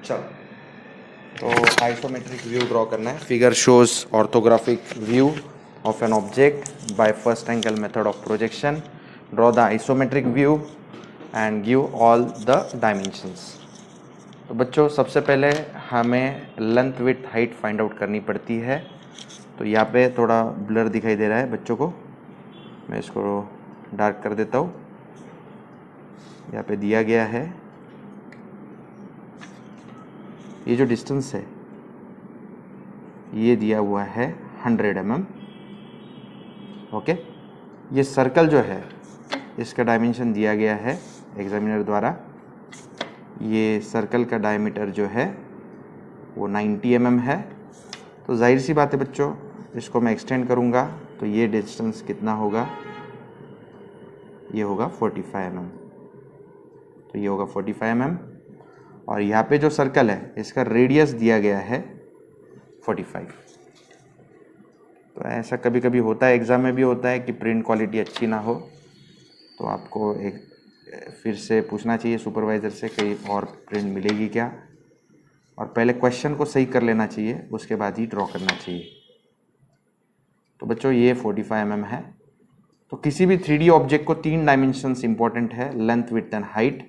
चलो, तो isometric view draw करना है. Figure shows orthographic view of an object by first angle method of projection. Draw the isometric view and give all the dimensions. तो बच्चों सबसे पहले हमें length width height find out करनी पड़ती है. तो यहाँ पे थोड़ा ब्लर दिखाई दे रहा है बच्चों को, मैं इसको डार्क कर देता हूँ. यहाँ पे दिया गया है ये जो डिस्टेंस है ये दिया हुआ है 100 mm. ओके, ये सर्कल जो है इसका डायमेंशन दिया गया है एग्जामिनर द्वारा. ये सर्कल का डायमीटर जो है वो 90 mm है. तो जाहिर सी बात है बच्चों, इसको मैं एक्सटेंड करूँगा तो ये डिस्टेंस कितना होगा, ये होगा 45 mm. तो ये होगा 45 mm. और यहाँ पे जो सर्कल है इसका रेडियस दिया गया है 45. तो ऐसा कभी कभी होता है, एग्ज़ाम में भी होता है कि प्रिंट क्वालिटी अच्छी ना हो, तो आपको एक फिर से पूछना चाहिए सुपरवाइज़र से कहीं और प्रिंट मिलेगी क्या, और पहले क्वेश्चन को सही कर लेना चाहिए, उसके बाद ही ड्रॉ करना चाहिए. तो बच्चों ये 45 mm है. तो किसी भी 3D ऑब्जेक्ट को 3 डायमेंशंस इंपॉर्टेंट है, लेंथ विड्थ एंड हाइट.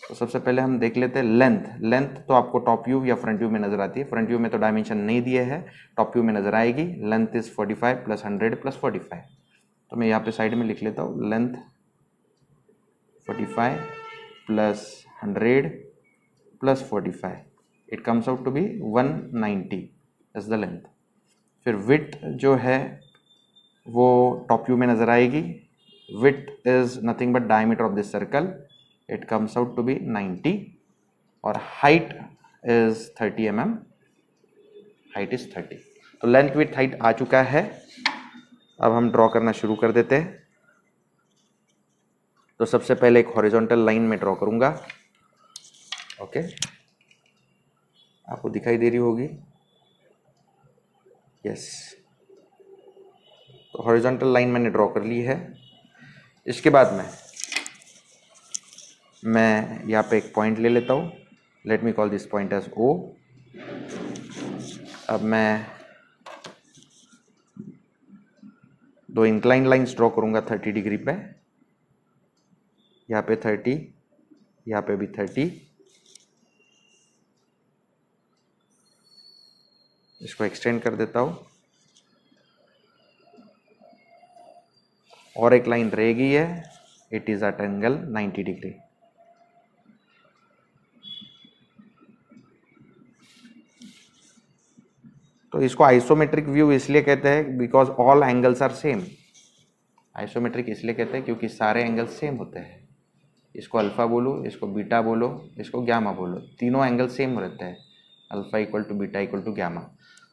तो सबसे पहले हम देख लेते हैं लेंथ. लेंथ तो आपको टॉप व्यू या फ्रंट व्यू में नजर आती है. फ्रंट व्यू में तो डायमेंशन नहीं दिए है, टॉप व्यू में नजर आएगी. Length is 45 plus 100 plus 45. तो मैं यहाँ पे साइड में लिख लेता हूँ, length 45 plus 100 plus 45, it comes out to be 190 is the length. फिर विड्थ जो है वो टॉप व्यू में नजर आएगी. Width is nothing but diameter of this circle, it comes out to be 90. और height is 30 mm. height is 30. तो length width height आ चुका है. अब हम ड्रॉ करना शुरू कर देते हैं. तो सबसे पहले एक हॉरिजॉन्टल लाइन में ड्रॉ करूंगा. ओके, आपको दिखाई दे रही होगी. यस, तो हॉरिजॉन्टल लाइन मैंने ड्रॉ कर ली है. इसके बाद मैं यहाँ पे एक पॉइंट ले लेता हूँ. Let me call this point as O. अब मैं 2 इंक्लाइन लाइंस ड्रॉ करूँगा 30 डिग्री पे. यहाँ पे 30, यहाँ पे भी 30. इसको एक्सटेंड कर देता हूँ. और एक लाइन रहेगी है, it is at angle 90 degree. तो इसको आइसोमेट्रिक व्यू इसलिए कहते हैं because all angles are same. Isometric इसलिए कहते हैं क्योंकि सारे एंगल्स सेम होते हैं. इसको अल्फा बोलो, इसको बीटा बोलो, इसको ग्यामा बोलो, तीनों एंगल सेम रहते हैं. Alpha equal to beta equal to gamma.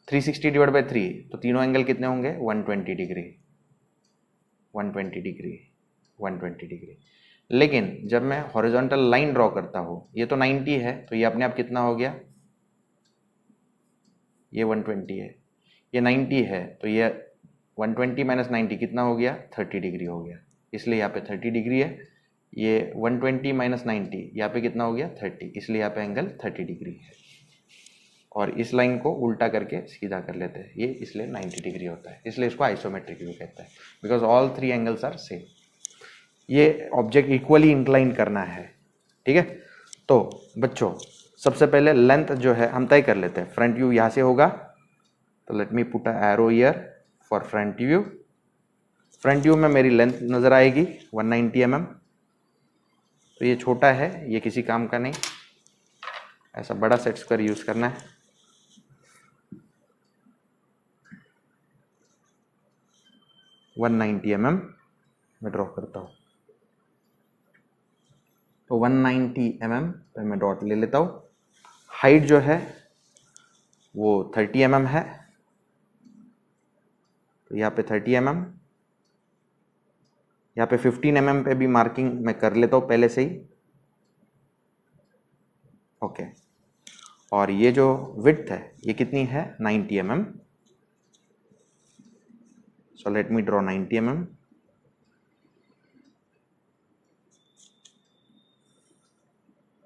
360 divide by 3, तो तीनों एंगल कितने होंगे, 120 डिग्री, 120 डिग्री, 120 डिग्री. लेकिन जब मैं हॉरिजॉन्टल लाइन ड्रॉ करता हूँ, ये तो 90 है, तो ये अपने आप कितना हो गया, ये 120 है, ये 90 है, तो ये 120 माइनस 90 कितना हो गया, 30 डिग्री हो गया. इसलिए यहाँ पे 30 डिग्री है. ये 120 माइनस 90 यहाँ पे कितना हो गया, 30, इसलिए यहाँ पे एंगल 30 डिग्री है. और इस लाइन को उल्टा करके सीधा कर लेते हैं, ये इसलिए 90 डिग्री होता है. इसलिए इसको आइसोमेट्रिक व्यू कहते हैं, because all 3 angles are same. ये ऑब्जेक्ट इक्वली इंक्लाइन करना है. ठीक है. तो बच्चों सबसे पहले लेंथ जो है हम तय कर लेते हैं. फ्रंट व्यू यहाँ से होगा, तो let me put a arrow here for front view. Front view में मेरी लेंथ नजर आएगी 190 mm. तो ये छोटा है, ये किसी काम का नहीं, ऐसा बड़ा सेट स्क्वायर यूज करना है. वन 190 mm मैं ड्रॉ करता हूँ. तो 190 mm पे मैं डॉट ले लेता हूँ. हाइट जो है वो 30 mm है, तो यहाँ पे 30 mm. यहाँ पे 15 mm पे भी मार्किंग मैं कर लेता हूँ पहले से ही. ओके. और ये जो विड्थ है ये कितनी है, 90 mm. So let me draw 90 mm.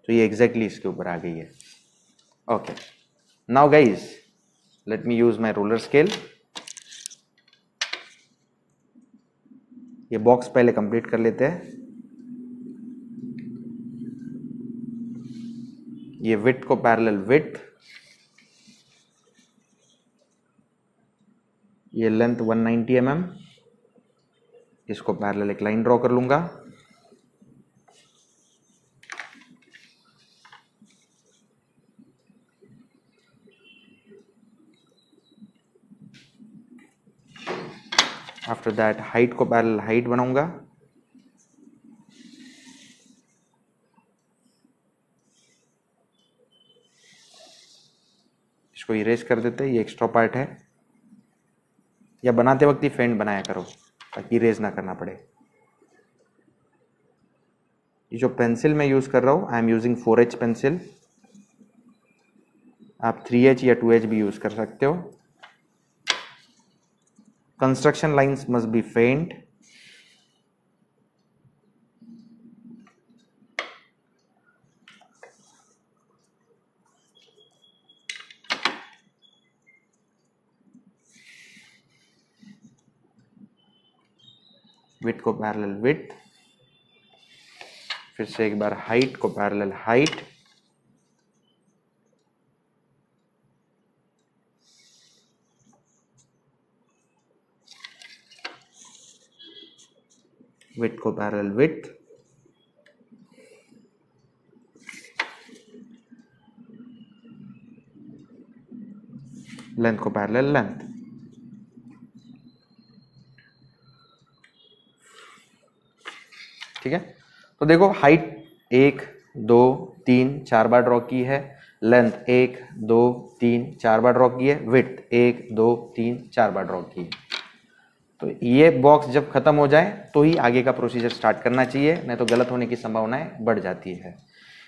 तो ये एग्जैक्टली इसके ऊपर आ गई है. Okay, now guys, let me use my ruler scale. ये बॉक्स पहले कंप्लीट कर लेते हैं. ये विड्थ को पैरेलल विड्थ, ये लेंथ 190 mm, इसको पैरेलल एक लाइन ड्रॉ कर लूंगा. आफ्टर दैट हाइट को पैरेलल हाइट बनाऊंगा. इसको इरेज कर देते हैं, ये एक्स्ट्रा पार्ट है. या बनाते वक्त ही फेंट बनाया करो ताकि इरेज ना करना पड़े. ये जो पेंसिल मैं यूज कर रहा हूं, I am using 4H pencil. आप 3H या 2H भी यूज कर सकते हो. कंस्ट्रक्शन लाइंस मस्ट बी फेंट. विड्थ को पैरेलल विड्थ, फिर से एक बार हाइट को पैरेलल हाइट. विड्थ को पैरेलल विड्थ, लेंथ को पैरेलल लेंथ. ठीक है, तो देखो हाइट 1 2 3 4 बार ड्रॉ की है. लेंथ 1 2 3 4 बार ड्रॉ की है. विड्थ 1 2 3 4 बार ड्रॉ की है. तो ये बॉक्स जब खत्म हो जाए तो ही आगे का प्रोसीजर स्टार्ट करना चाहिए, नहीं तो गलत होने की संभावनाएं बढ़ जाती है.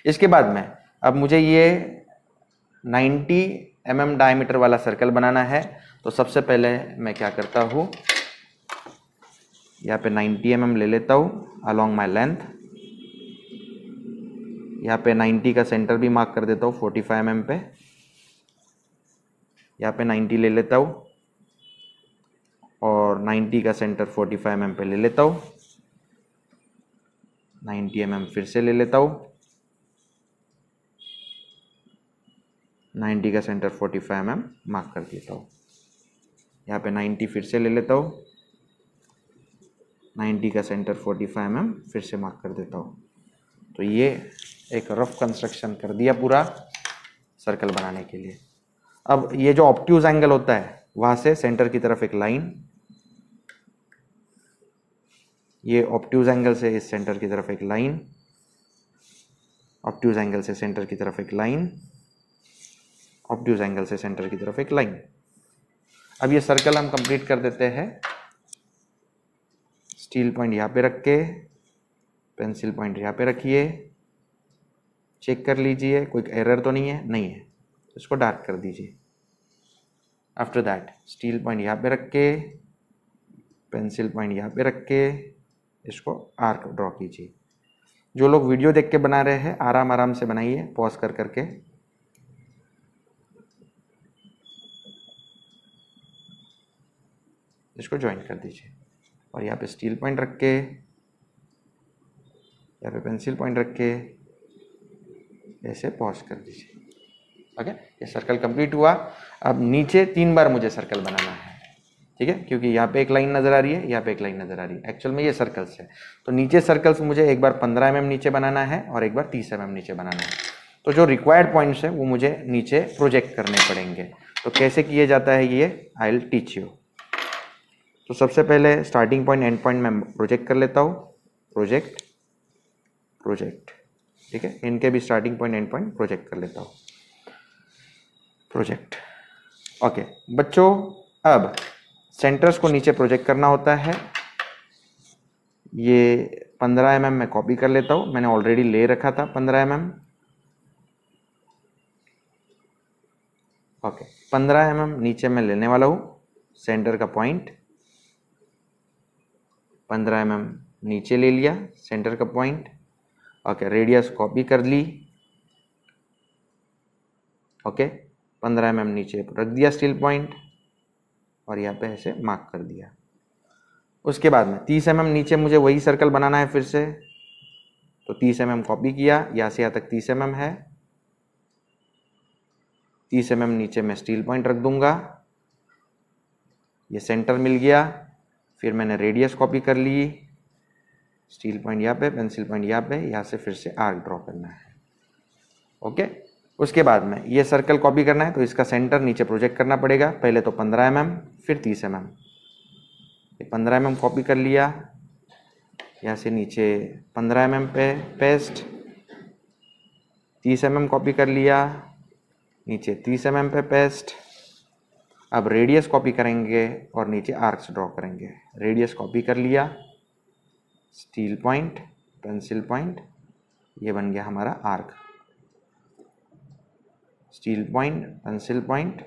इसके बाद में अब मुझे ये 90 mm डायमीटर वाला सर्कल बनाना है. तो सबसे पहले मैं क्या करता हूँ, यहाँ पे 90 mm ले लेता हूँ अलोंग माई लेंथ. यहाँ पे 90 का सेंटर भी मार्क कर देता हूँ 45 mm पे. यहाँ पे 90 ले लेता हूँ और 90 का सेंटर 45 mm पे ले लेता हूँ. 90 mm फिर से ले लेता हूँ. 90 का सेंटर 45 mm मार्क कर देता हूँ. यहाँ पे 90 फिर से ले लेता हूँ. 90 का सेंटर 45 mm फिर से मार्क कर देता हूँ. तो ये एक रफ कंस्ट्रक्शन कर दिया पूरा सर्कल बनाने के लिए. अब ये जो ऑब्ट्यूज एंगल होता है वहां से सेंटर की तरफ एक लाइन. ये ऑब्ट्यूज एंगल से इस सेंटर की तरफ एक लाइन. ऑब्ट्यूज एंगल से सेंटर की तरफ एक लाइन. ऑब्ट्यूज एंगल से सेंटर की तरफ एक लाइन. अब ये सर्कल हम कंप्लीट कर देते हैं. स्टील पॉइंट यहाँ पे रख के, पेंसिल पॉइंट यहाँ पे रखिए. चेक कर लीजिए कोई एरर तो नहीं है. नहीं है, इसको डार्क कर दीजिए. आफ्टर दैट स्टील पॉइंट यहाँ पे रख के, पेंसिल पॉइंट यहाँ पे रख के इसको आर्क ड्रॉ कीजिए. जो लोग वीडियो देख के बना रहे हैं आराम आराम से बनाइए, पॉज कर करके. इसको ज्वाइन कर दीजिए और यहाँ पे स्टील पॉइंट रख के, यहाँ पे पेंसिल पॉइंट रख के ऐसे पॉज कर दीजिए. ओके, ये सर्कल कंप्लीट हुआ. अब नीचे 3 बार मुझे सर्कल बनाना है. ठीक है, क्योंकि यहाँ पे एक लाइन नजर आ रही है, यहाँ पे एक लाइन नजर आ रही है. एक्चुअल में ये सर्कल्स है. तो नीचे सर्कल्स मुझे एक बार 15 mm नीचे बनाना है और एक बार 30 mm नीचे बनाना है. तो जो रिक्वायर्ड पॉइंट्स है वो मुझे नीचे प्रोजेक्ट करने पड़ेंगे. तो कैसे किए जाता है ये आई विल टीच यू. तो सबसे पहले स्टार्टिंग पॉइंट एंड पॉइंट मैं प्रोजेक्ट कर लेता हूँ. Project project. ठीक है, इनके भी starting point and point project कर लेता हूँ. प्रोजेक्ट. ओके बच्चों, अब सेंटर्स को नीचे प्रोजेक्ट करना होता है. ये 15 mm मैं कॉपी कर लेता हूँ. मैंने ऑलरेडी ले रखा था 15 mm. ओके, 15 mm नीचे मैं लेने वाला हूँ. सेंटर का पॉइंट 15 mm नीचे ले लिया, सेंटर का पॉइंट. ओके, रेडियस कॉपी कर ली. ओके, 15 mm नीचे रख दिया स्टील पॉइंट और यहाँ पे ऐसे मार्क कर दिया। उसके बाद में 30 mm नीचे मुझे वही सर्कल बनाना है फिर से, तो 30 mm कॉपी किया, यहाँ से यहाँ तक 30 mm है, 30 mm नीचे मैं स्टील पॉइंट रख दूंगा, ये सेंटर मिल गया। फिर मैंने रेडियस कॉपी कर ली, स्टील पॉइंट यहाँ पे, पेंसिल पॉइंट यहाँ पे, यहाँ से फिर से आर्क ड्रॉ करना है। ओके, उसके बाद में ये सर्कल कॉपी करना है, तो इसका सेंटर नीचे प्रोजेक्ट करना पड़ेगा। पहले तो 15 mm, फिर 30 mm। 15 mm कॉपी कर लिया, यहाँ से नीचे 15 mm पे पेस्ट, 30 mm कॉपी कर लिया, नीचे 30 mm पे पेस्ट। अब रेडियस कॉपी करेंगे और नीचे आर्क्स ड्रॉ करेंगे। रेडियस कॉपी कर लिया, स्टील पॉइंट, पेंसिल पॉइंट, ये बन गया हमारा arc. Steel point, pencil point,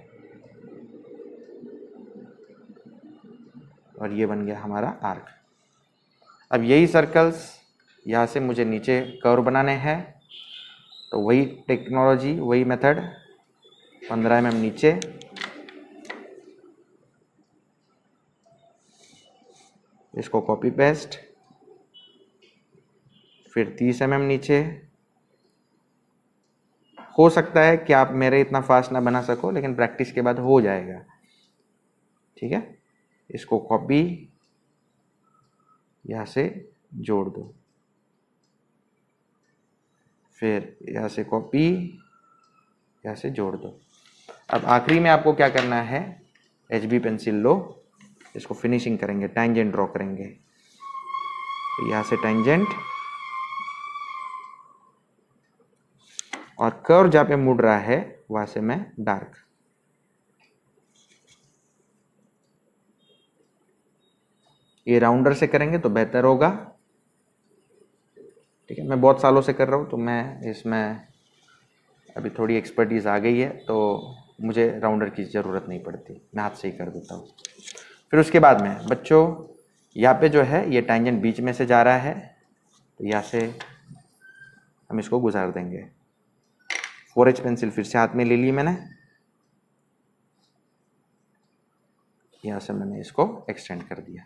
और ये बन गया हमारा आर्क। अब यही सर्कल्स यहाँ से मुझे नीचे कर्व बनाने हैं, तो वही टेक्नोलॉजी, वही मेथड, 15 mm नीचे, इसको कॉपी पेस्ट, फिर 30 mm नीचे। हो सकता है कि आप मेरे इतना फास्ट ना बना सको, लेकिन प्रैक्टिस के बाद हो जाएगा, ठीक है। इसको कॉपी, यहाँ से जोड़ दो, फिर यहाँ से कॉपी, यहाँ से जोड़ दो। अब आखिरी में आपको क्या करना है, HB पेंसिल लो, इसको फिनिशिंग करेंगे, टैंजेंट ड्रॉ करेंगे। तो यहाँ से टैंजेंट, और कर्व जहाँ पे मुड़ रहा है वहां से मैं डार्क। ये राउंडर से करेंगे तो बेहतर होगा, ठीक है। मैं बहुत सालों से कर रहा हूँ, तो मैं इसमें अभी थोड़ी एक्सपर्टीज आ गई है, तो मुझे राउंडर की ज़रूरत नहीं पड़ती, मैं हाथ से ही कर देता हूँ। फिर उसके बाद में बच्चों, यहाँ पे जो है ये टैंजेंट बीच में से जा रहा है, तो यहाँ से हम इसको गुजार देंगे। 4H पेंसिल फिर से हाथ में ले ली मैंने, यहाँ से मैंने इसको एक्सटेंड कर दिया,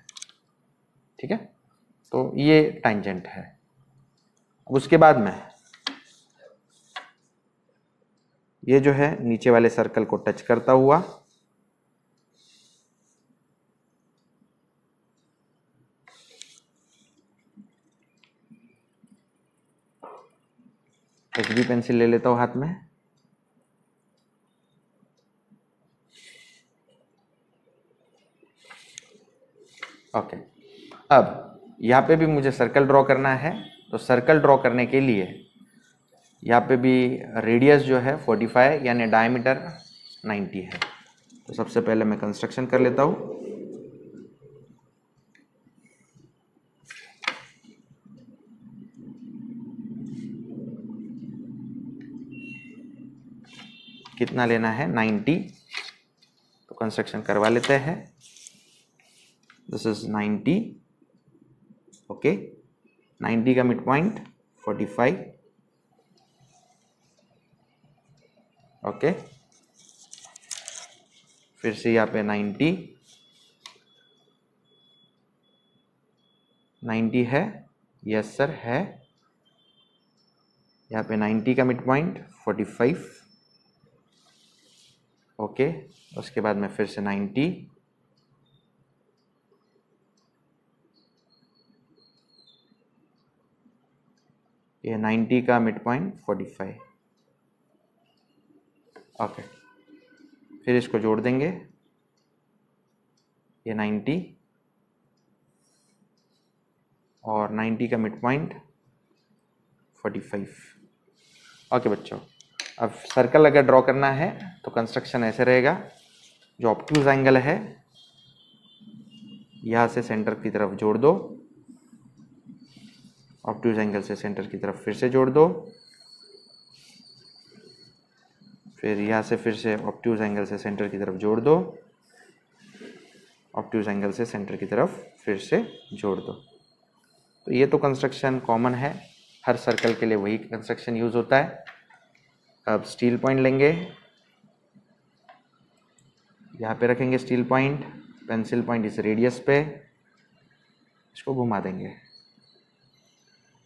ठीक है। तो ये टैंजेंट है। अब उसके बाद में ये जो है नीचे वाले सर्कल को टच करता हुआ HB पेंसिल ले लेता हूँ हाथ में, ओके। अब यहाँ पे भी मुझे सर्कल ड्रॉ करना है, तो सर्कल ड्रॉ करने के लिए यहाँ पे भी रेडियस जो है 45 यानी डायमीटर 90 है। तो सबसे पहले मैं कंस्ट्रक्शन कर लेता हूँ। कितना लेना है, 90, तो कंस्ट्रक्शन करवा लेते हैं। This is 90, okay. 90 का मिड पॉइंट 45, ओके। फिर से यहाँ पे 90 है, यस सर है। यहाँ पे 90 का मिड पॉइंट 45, ओके। उसके बाद में फिर से 90, ये 90 का मिड पॉइंट 45, ओके। फिर इसको जोड़ देंगे, ये 90 और 90 का मिड पॉइंट 45, ओके बच्चों। अब सर्कल अगर ड्रॉ करना है तो कंस्ट्रक्शन ऐसे रहेगा। जो ऑब्ट्यूज एंगल है यहाँ से सेंटर की तरफ जोड़ दो, ऑब्ट्यूज एंगल से सेंटर की तरफ फिर से जोड़ दो, फिर यहाँ से फिर से ऑब्ट्यूज एंगल से सेंटर की तरफ जोड़ दो, ऑब्ट्यूज एंगल से सेंटर की तरफ फिर से जोड़ दो। तो ये तो कंस्ट्रक्शन कॉमन है, हर सर्कल के लिए वही कंस्ट्रक्शन यूज़ होता है। अब स्टील पॉइंट लेंगे, यहाँ पे रखेंगे स्टील पॉइंट, पेंसिल पॉइंट इस रेडियस पे, इसको घुमा देंगे।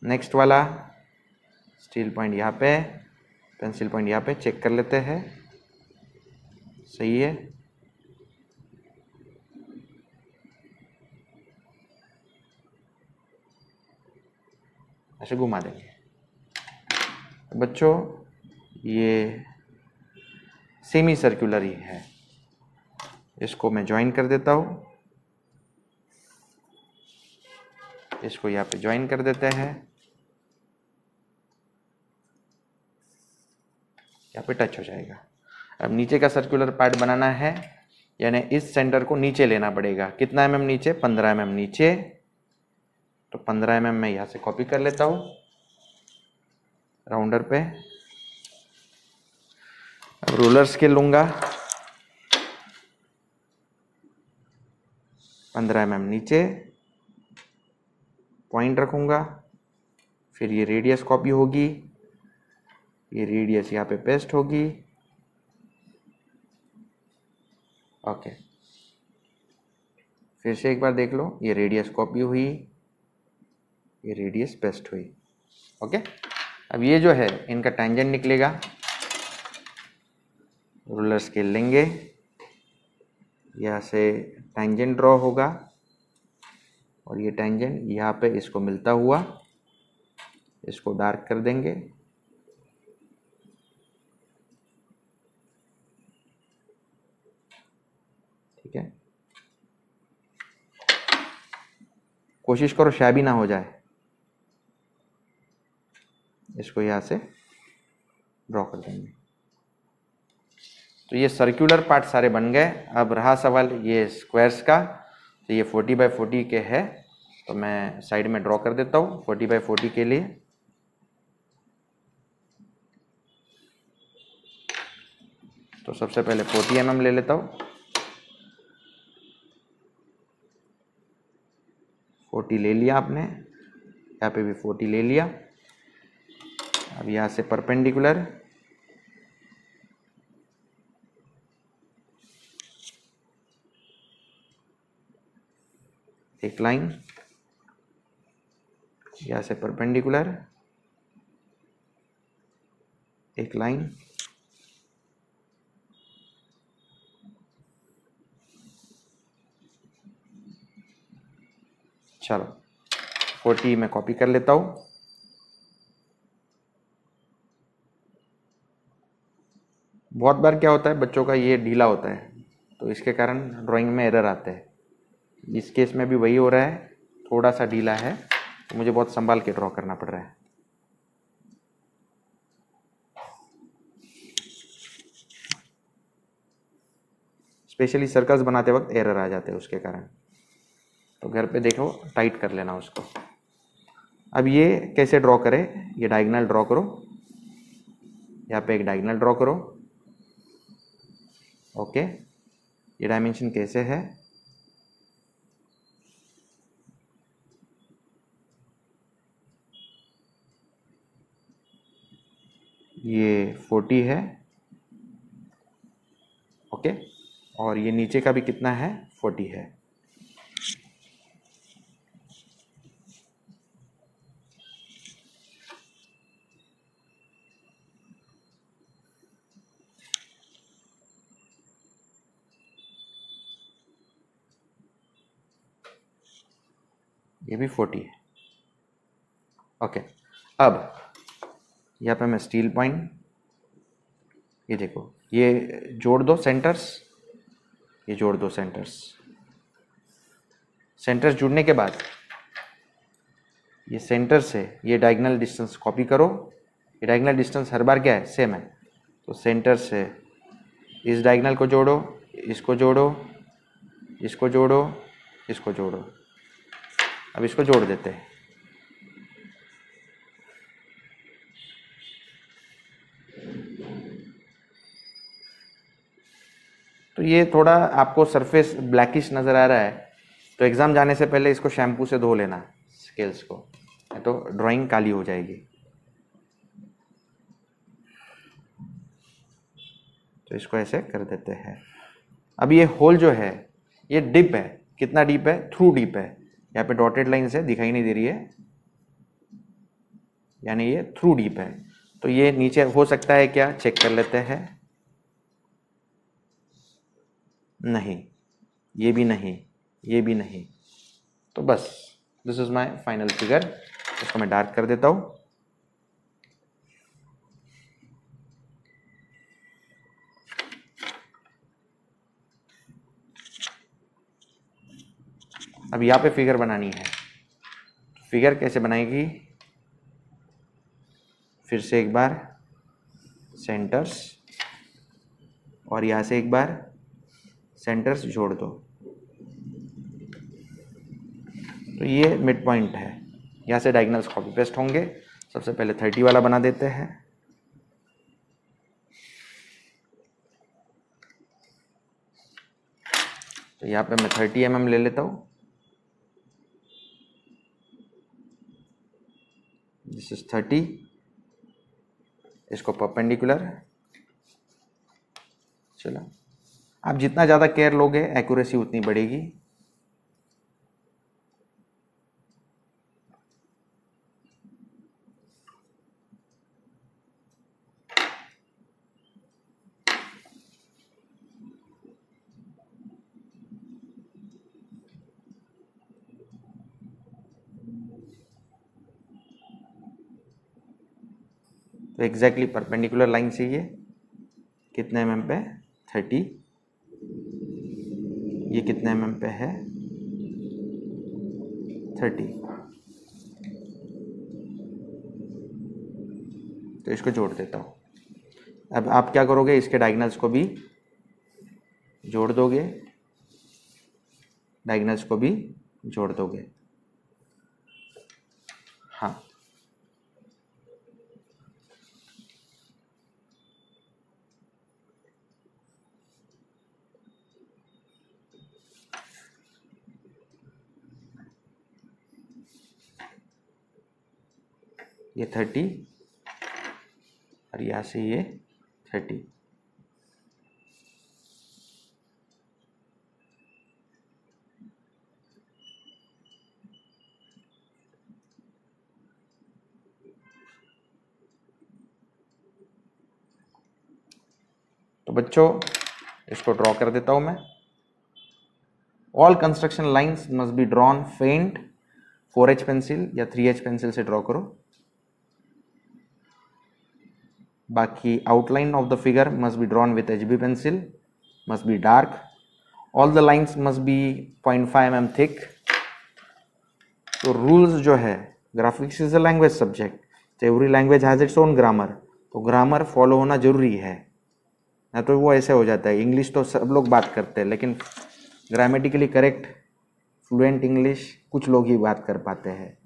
नेक्स्ट वाला स्टील पॉइंट यहाँ पे, पेंसिल पॉइंट यहाँ पे, चेक कर लेते हैं सही है। ऐसे घुमा देंगे। बच्चों ये सेमी सर्कुलर ही है, इसको मैं ज्वाइन कर देता हूँ, इसको यहाँ पे ज्वाइन कर देते हैं, यहाँ पे टच हो जाएगा। अब नीचे का सर्कुलर पार्ट बनाना है, यानी इस सेंटर को नीचे लेना पड़ेगा। कितना mm नीचे? 15 mm नीचे। तो 15 mm मैं यहाँ से कॉपी कर लेता हूँ राउंडर पे। अब रूलर स्केल लूंगा, 15 mm नीचे, पॉइंट रखूंगा, फिर ये रेडियस कॉपी होगी, ये रेडियस यहाँ पे पेस्ट होगी। ओके, फिर से एक बार देख लो, ये रेडियस कॉपी हुई, ये रेडियस पेस्ट हुई। ओके, अब ये जो है इनका टेंजेंट निकलेगा, रूलर स्केल लेंगे, यहाँ से टेंजेंट ड्रॉ होगा और ये टेंजेंट यहाँ पे इसको मिलता हुआ, इसको डार्क कर देंगे। ठीक है, कोशिश करो शैबी ना हो जाए। इसको यहाँ से ड्रॉ कर देंगे। तो ये सर्कुलर पार्ट सारे बन गए। अब रहा सवाल ये स्क्वायर्स का। तो ये 40 बाय 40 के है, तो मैं साइड में ड्रॉ कर देता हूँ 40 बाय 40 के लिए। तो सबसे पहले 40 mm ले लेता हूँ, 40 ले लिया आपने, यहाँ पे भी 40 ले लिया। अब यहाँ से परपेंडिकुलर एक लाइन, यहाँ से परपेंडिकुलर एक लाइन, चलो 40 मैं कॉपी कर लेता हूँ। बहुत बार क्या होता है बच्चों का, ये ढीला होता है तो इसके कारण ड्राइंग में एरर आते हैं। इस केस में भी वही हो रहा है, थोड़ा सा ढीला है तो मुझे बहुत संभाल के ड्रॉ करना पड़ रहा है। स्पेशली सर्कल्स बनाते वक्त एरर आ जाते हैं उसके कारण, तो घर पे देखो टाइट कर लेना उसको। अब ये कैसे ड्रॉ करें, ये डायगोनल ड्रॉ करो, यहाँ पे एक डायगोनल ड्रॉ करो। ओके, ये डायमेंशन कैसे है, ये 40 है। ओके, और ये नीचे का भी कितना है, 40 है। ये भी 40 है। ओके, अब यहाँ पे मैं स्टील पॉइंट, ये देखो ये जोड़ दो सेंटर्स, ये जोड़ दो सेंटर्स। सेंटर्स जुड़ने के बाद ये सेंटर से ये डायगोनल डिस्टेंस कॉपी करो। ये डायगोनल डिस्टेंस हर बार क्या है, सेम है। तो सेंटर से इस डायगोनल को जोड़ो, इसको जोड़ो, इसको जोड़ो, इसको जोड़ो। अब इसको जोड़ देते हैं। तो ये थोड़ा आपको सरफेस ब्लैकिश नज़र आ रहा है, तो एग्ज़ाम जाने से पहले इसको शैम्पू से धो लेना स्केल्स को, तो ड्राइंग काली हो जाएगी। तो इसको ऐसे कर देते हैं। अब ये होल जो है ये डिप है, कितना डीप है? थ्रू डीप है। यहाँ पे डॉटेड लाइन से दिखाई नहीं दे रही है, यानी ये थ्रू डीप है। तो ये नीचे हो सकता है क्या, चेक कर लेते हैं। नहीं, ये भी नहीं, ये भी नहीं। तो बस this is my final figure. इसको मैं डार्क कर देता हूं। अब यहाँ पे फिगर बनानी है। फिगर कैसे बनाएगी? फिर से एक बार सेंटर्स, और यहाँ से एक बार सेंटर्स जोड़ दो। तो ये मिड पॉइंट है। यहाँ से डायगोनल्स कॉपी पेस्ट होंगे। सबसे पहले 30 वाला बना देते हैं। तो यहाँ पे मैं 30 mm ले लेता हूँ। This is 30। इसको परपेंडिकुलर। चलो, आप जितना ज़्यादा केयर लोगे एक्यूरेसी उतनी बढ़ेगी। तो एग्जैक्टली परपेंडिकुलर लाइन से ये कितने mm पे? 30। ये कितने mm पे है? 30। तो इसको जोड़ देता हूँ। अब आप क्या करोगे, इसके डायगोनल्स को भी जोड़ दोगे, डायगोनल्स को भी जोड़ दोगे। हाँ, ये 30 और यहाँ से ये 30। तो बच्चों इसको ड्रॉ कर देता हूं मैं। All construction lines must be drawn फेंट 4H पेंसिल या 3H पेंसिल से ड्रॉ करो। बाकी outline of the figure must be drawn with HB pencil, must be dark. All the lines must be 0.5 mm thick. तो rules जो है, graphics is a language subject, every language has its own grammar. तो grammar follow होना जरूरी है, ना तो वो ऐसे हो जाता है। इंग्लिश तो सब लोग बात करते हैं, लेकिन ग्रामेटिकली करेक्ट फ्लुएंट इंग्लिश कुछ लोग ही बात कर पाते हैं।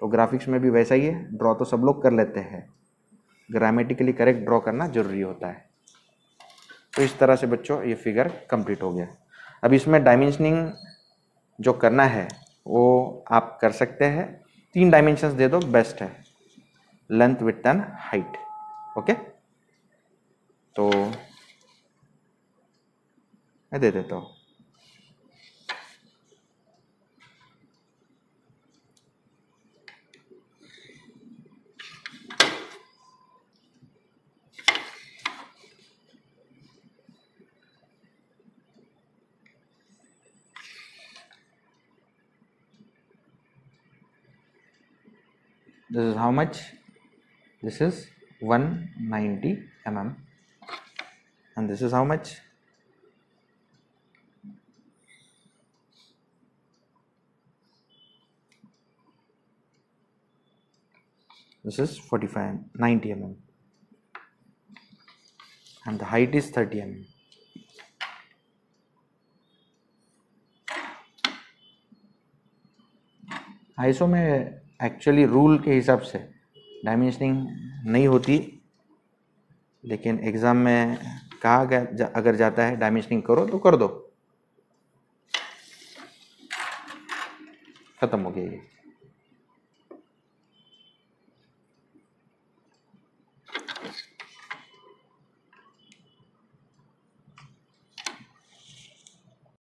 तो ग्राफिक्स में भी वैसा ही है, ड्रॉ तो सब लोग कर लेते हैं, ग्रामेटिकली करेक्ट ड्रॉ करना जरूरी होता है। तो इस तरह से बच्चों ये फिगर कंप्लीट हो गया। अब इसमें डायमेंशनिंग जो करना है वो आप कर सकते हैं। 3 डायमेंशंस दे दो, बेस्ट है, length, width and height. Okay, तो मैं दे देता हूँ। This is how much? This is 190 mm. And this is how much? This is 90 mm. And the height is 30 mm. ISO में एक्चुअली रूल के हिसाब से डायमेंशनिंग नहीं होती, लेकिन एग्ज़ाम में कहा गया अगर जाता है डायमेंशनिंग करो तो कर दो, ख़त्म हो गया ये।